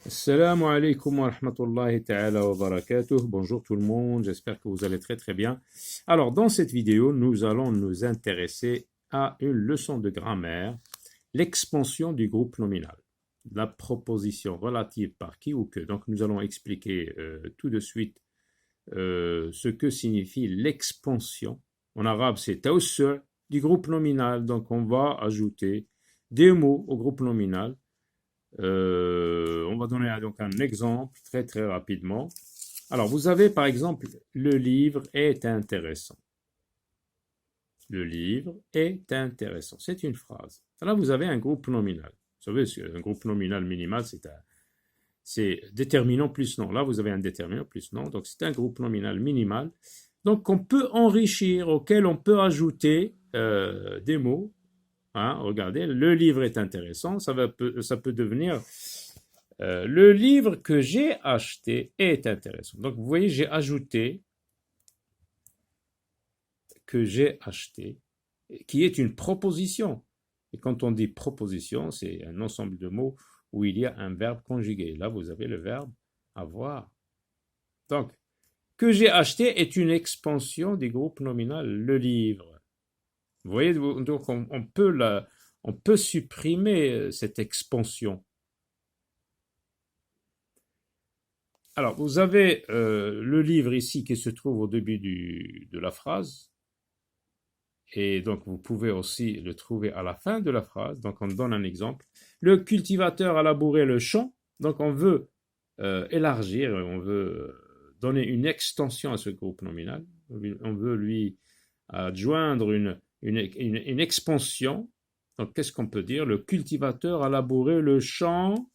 Assalamu alaikum wa rahmatullahi ta'ala wa barakatuh. Bonjour tout le monde, j'espère que vous allez très très bien. Alors dans cette vidéo, nous allons nous intéresser à une leçon de grammaire, l'expansion du groupe nominal, la proposition relative par qui ou que. Donc nous allons expliquer tout de suite ce que signifie l'expansion. En arabe c'est tawsu' du groupe nominal, donc on va ajouter des mots au groupe nominal. On va donner donc un exemple très très rapidement. Alors vous avez par exemple le livre est intéressant. Le livre est intéressant. C'est une phrase. Là vous avez un groupe nominal. Vous savez, un groupe nominal minimal c'est déterminant plus nom. Là vous avez un déterminant plus nom. Donc c'est un groupe nominal minimal. Donc on peut enrichir, auquel on peut ajouter des mots. Hein, regardez, le livre est intéressant, ça peut devenir le livre que j'ai acheté est intéressant. Donc vous voyez, j'ai ajouté que j'ai acheté, qui est une proposition. Et quand on dit proposition, c'est un ensemble de mots où il y a un verbe conjugué. Là, vous avez le verbe avoir. Donc, que j'ai acheté est une expansion du groupe nominal, le livre. Vous voyez, donc on peut supprimer cette expansion. Alors, vous avez le livre ici qui se trouve au début de la phrase. Et donc, vous pouvez aussi le trouver à la fin de la phrase. Donc, on donne un exemple. Le cultivateur a labouré le champ. Donc, on veut élargir, on veut donner une extension à ce groupe nominal. On veut lui adjoindre une expansion. Donc, qu'est-ce qu'on peut dire? Le cultivateur a labouré le champ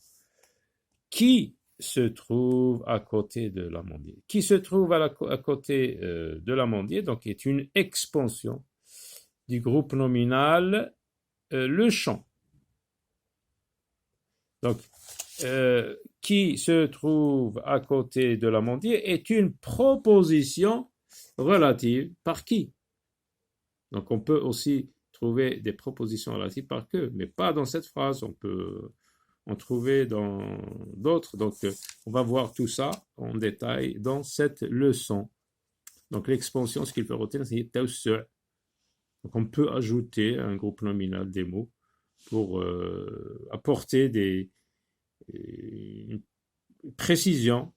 qui se trouve à côté de l'amandier. Qui se trouve à côté de l'amandier, donc est une expansion du groupe nominal le champ. Donc, qui se trouve à côté de l'amandier est une proposition relative par qui. Donc, on peut aussi trouver des propositions relatives par que, mais pas dans cette phrase. On peut en trouver dans d'autres. Donc, on va voir tout ça en détail dans cette leçon. Donc, l'expansion, ce qu'il faut retenir, c'est tawsu'. Donc, on peut ajouter à un groupe nominal des mots pour apporter une précision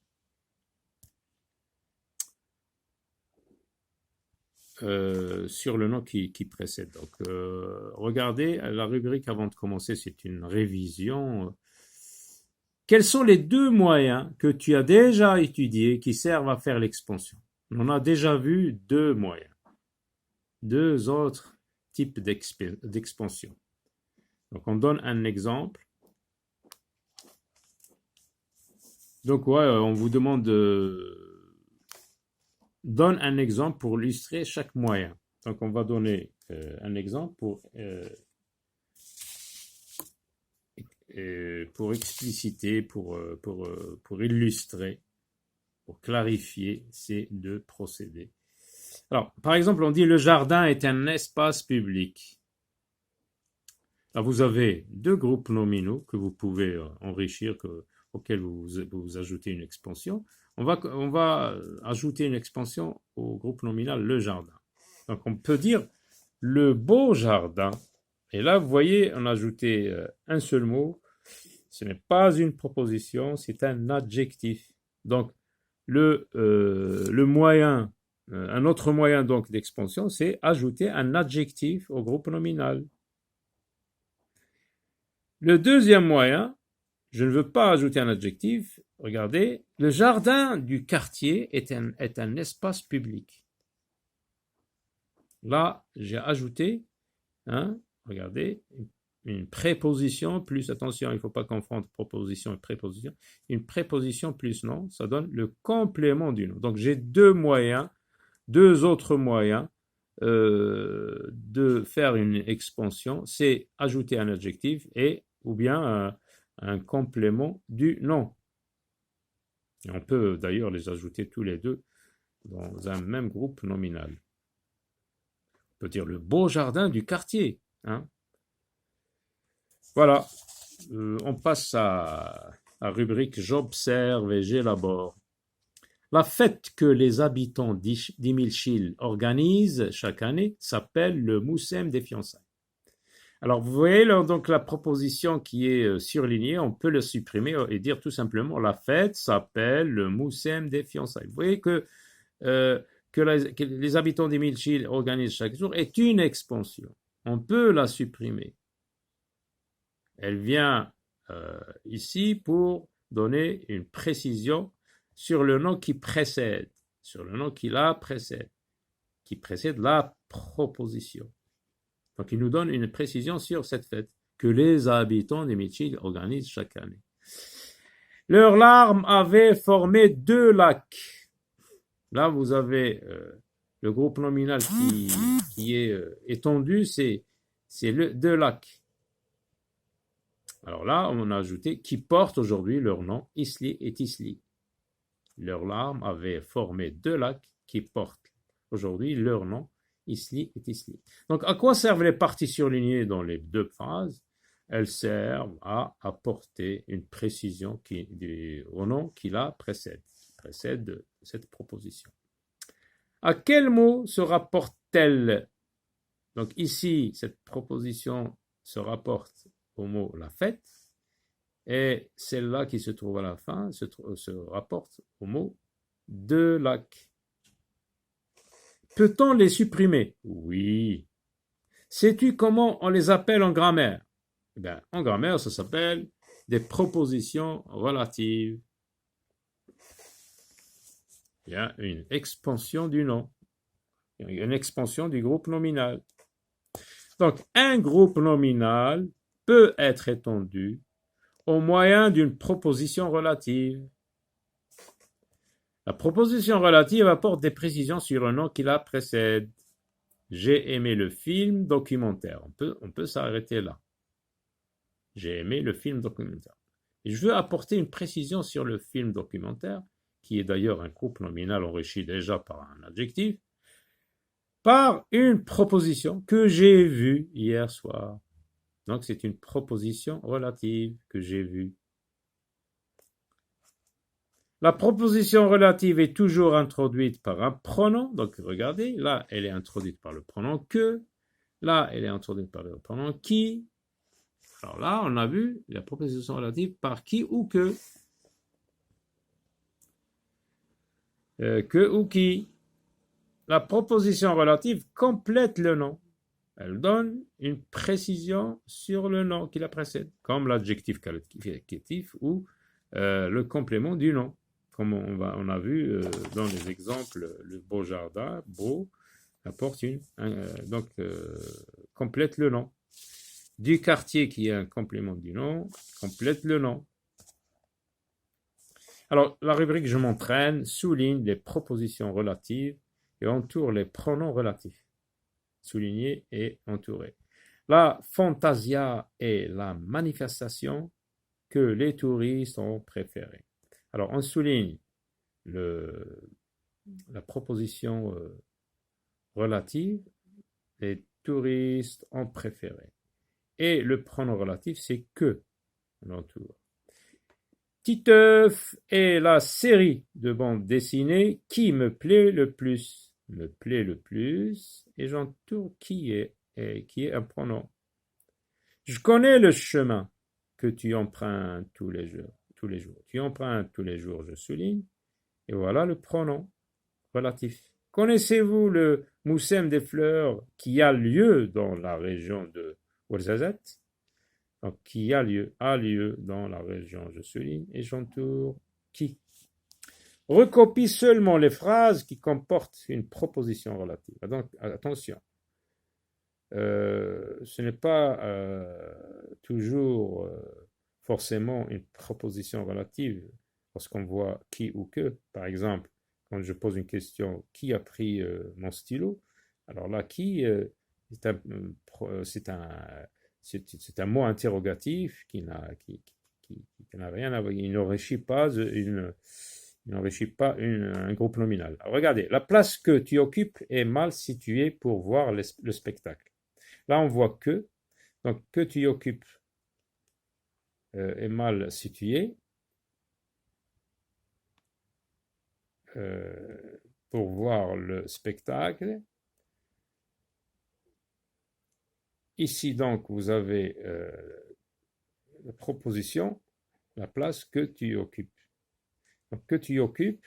sur le nom qui précède. Donc, regardez, la rubrique avant de commencer, c'est une révision. Quels sont les deux moyens que tu as déjà étudiés qui servent à faire l'expansion? On a déjà vu deux moyens, deux autres types d'expansion. Donc, on donne un exemple. Donc, ouais, on vous demande donne un exemple pour illustrer chaque moyen. Donc, on va donner un exemple pour expliciter, pour illustrer, pour clarifier ces deux procédés. Alors, par exemple, on dit le jardin est un espace public. Là, vous avez deux groupes nominaux que vous pouvez enrichir, auxquels vous ajoutez une expansion. On va ajouter une expansion au groupe nominal le jardin. Donc, on peut dire le beau jardin. Et là, vous voyez, on a ajouté un seul mot. Ce n'est pas une proposition, c'est un adjectif. Donc, le moyen, un autre moyen donc d'expansion, c'est ajouter un adjectif au groupe nominal. Le deuxième moyen, je ne veux pas ajouter un adjectif. Regardez, le jardin du quartier est un espace public. Là, j'ai ajouté, regardez, une préposition plus, attention, il ne faut pas confondre proposition et préposition, une préposition plus nom, ça donne le complément du nom. Donc j'ai deux autres moyens de faire une expansion, c'est ajouter un adjectif ou bien un complément du nom. Et on peut d'ailleurs les ajouter tous les deux dans un même groupe nominal. On peut dire le beau jardin du quartier. Voilà, on passe à la rubrique j'observe et j'élabore. La fête que les habitants d'Imilchil organisent chaque année s'appelle le Moussem des fiançailles. Alors, vous voyez donc la proposition qui est surlignée, on peut le supprimer et dire tout simplement la fête s'appelle le Moussem des fiançailles. Vous voyez que les habitants d'Imilchil organisent chaque jour est une expansion. On peut la supprimer. Elle vient ici pour donner une précision sur le nom qui précède, sur le nom qui la précède, qui précède la proposition. Donc, il nous donne une précision sur cette fête que les habitants d'Imilchil organisent chaque année. Leurs larmes avaient formé 2 lacs. Là, vous avez le groupe nominal qui est étendu, c'est 2 lacs. Alors là, on a ajouté qui portent aujourd'hui leur nom, Isli et Tisli. Leurs larmes avaient formé 2 lacs qui portent aujourd'hui leur nom, Isli et Tisli. Donc, à quoi servent les parties surlignées dans les 2 phrases? Elles servent à apporter une précision au nom qui la précède cette proposition. À quel mot se rapporte-t-elle? Donc ici, cette proposition se rapporte au mot la fête, et celle-là qui se trouve à la fin se rapporte au mot 2 lacs. Peut-on les supprimer? Oui. Sais-tu comment on les appelle en grammaire? Eh bien, en grammaire, ça s'appelle des propositions relatives. Il y a une expansion du nom, une expansion du groupe nominal. Donc, un groupe nominal peut être étendu au moyen d'une proposition relative. La proposition relative apporte des précisions sur un nom qui la précède. J'ai aimé le film documentaire. On peut s'arrêter là. J'ai aimé le film documentaire. Et je veux apporter une précision sur le film documentaire, qui est d'ailleurs un groupe nominal enrichi déjà par un adjectif, par une proposition que j'ai vue hier soir. Donc, c'est une proposition relative que j'ai vue. La proposition relative est toujours introduite par un pronom. Donc, regardez, là, elle est introduite par le pronom que. Là, elle est introduite par le pronom qui. Alors là, on a vu la proposition relative par qui ou que. Que ou qui. La proposition relative complète le nom. Elle donne une précision sur le nom qui la précède, comme l'adjectif qualificatif ou le complément du nom, comme on a vu dans les exemples, le beau jardin, beau, apporte complète le nom. Du quartier qui est un complément du nom, complète le nom. Alors, la rubrique Je m'entraîne souligne les propositions relatives et entoure les pronoms relatifs. Souligné et entouré. La fantasia est la manifestation que les touristes ont préférée. Alors, on souligne la proposition relative, les touristes ont préféré. Et le pronom relatif, c'est que, on entoure. Titeuf est la série de bandes dessinées qui me plaît le plus. Me plaît le plus, et j'entoure qui est un pronom. Je connais le chemin que tu empruntes tous les jours. Tu empruntes tous les jours, je souligne, et voilà le pronom relatif. Connaissez-vous le Moussem des fleurs qui a lieu dans la région de Ouarzazate? Donc, qui a lieu dans la région, je souligne, et j'entoure qui. Recopie seulement les phrases qui comportent une proposition relative. Donc, attention, ce n'est pas toujours forcément une proposition relative lorsqu'on voit qui ou que. Par exemple, quand je pose une question, qui a pris mon stylo? Alors là, qui, c'est un mot interrogatif qui n'a rien à voir, il n'enrichit pas un groupe nominal. Alors, regardez, la place que tu occupes est mal située pour voir le spectacle. Là, on voit que, donc que tu occupes est mal situé, pour voir le spectacle. Ici, donc, vous avez la proposition, la place que tu occupes. Donc, que tu occupes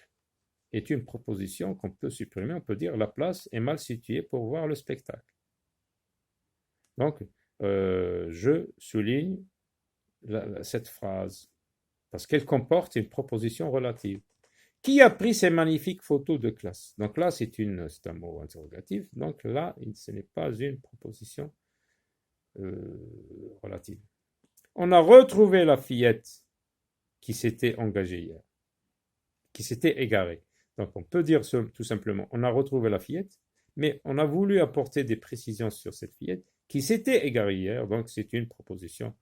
est une proposition qu'on peut supprimer. On peut dire la place est mal située pour voir le spectacle. Donc, je souligne cette phrase parce qu'elle comporte une proposition relative. Qui a pris ces magnifiques photos de classe? Donc là, c'est un mot interrogatif. Donc là, ce n'est pas une proposition relative. On a retrouvé la fillette qui s'était engagée hier, qui s'était égarée. Donc on peut dire tout simplement, on a retrouvé la fillette, mais on a voulu apporter des précisions sur cette fillette qui s'était égarée hier. Donc c'est une proposition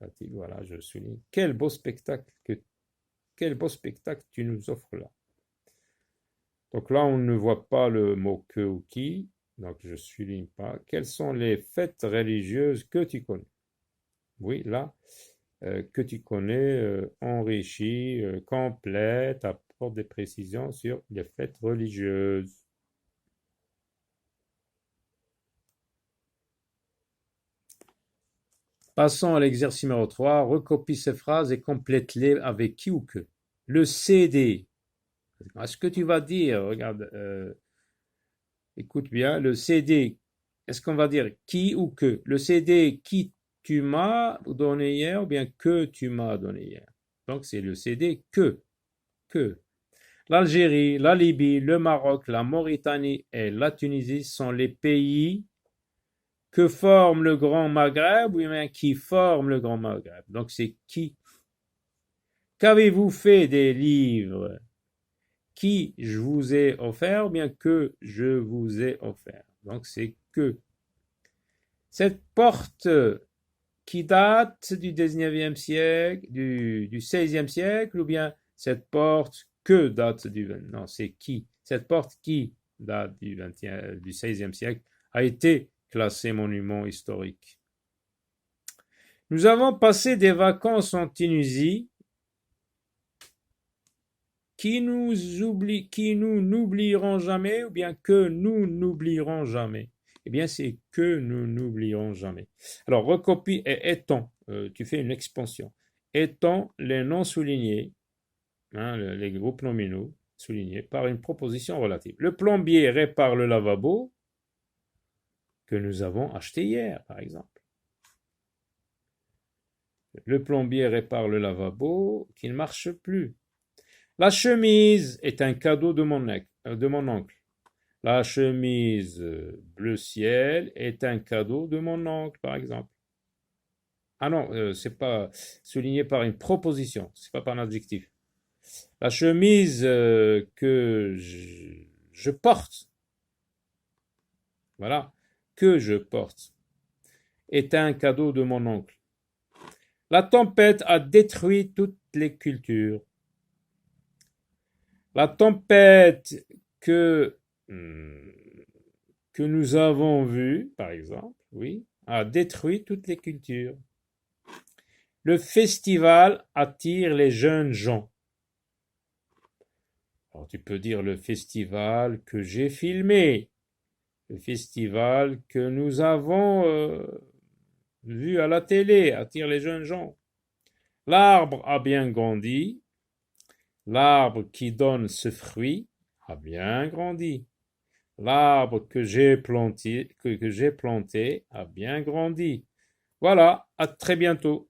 relative. Voilà, je souligne. Quel beau spectacle tu nous offres là. Donc là, on ne voit pas le mot que ou qui, donc je ne souligne pas. Quelles sont les fêtes religieuses que tu connais? Oui, là, que tu connais, enrichit, complète, apporte des précisions sur les fêtes religieuses. Passons à l'exercice numéro 3. Recopie ces phrases et complète-les avec qui ou que. Le CD. Est-ce que tu vas dire, regarde, écoute bien, le CD, est-ce qu'on va dire qui ou que? Le CD qui tu m'as donné hier ou bien que tu m'as donné hier? Donc c'est le CD que. L'Algérie, la Libye, le Maroc, la Mauritanie et la Tunisie sont les pays que forme le Grand Maghreb ou bien qui forment le Grand Maghreb. Donc c'est qui. Qu'avez-vous fait des livres? Qui je vous ai offert ou bien que je vous ai offert. Donc c'est que. Cette porte qui date du 19e siècle, du 16e siècle, ou bien cette porte que date du 20e. Non, c'est qui. Cette porte qui date du 16e siècle a été classée monument historique. Nous avons passé des vacances en Tunisie qui nous n'oublierons jamais ou bien que nous n'oublierons jamais. Eh bien, c'est que nous n'oublierons jamais. Alors, recopie et étends. Tu fais une expansion. Étends les noms soulignés, les groupes nominaux soulignés par une proposition relative. Le plombier répare le lavabo que nous avons acheté hier, par exemple. Le plombier répare le lavabo qui ne marche plus. La chemise est un cadeau de mon oncle. La chemise bleu ciel est un cadeau de mon oncle, par exemple. Ah non, c'est pas souligné par une proposition, c'est pas par un adjectif. La chemise que je porte, voilà, que je porte, est un cadeau de mon oncle. La tempête a détruit toutes les cultures. La tempête que nous avons vue, par exemple, oui, a détruit toutes les cultures. Le festival attire les jeunes gens. Alors tu peux dire le festival que j'ai filmé, le festival que nous avons vu à la télé attire les jeunes gens. L'arbre a bien grandi. L'arbre qui donne ce fruit a bien grandi. L'arbre que j'ai planté a bien grandi. Voilà, à très bientôt.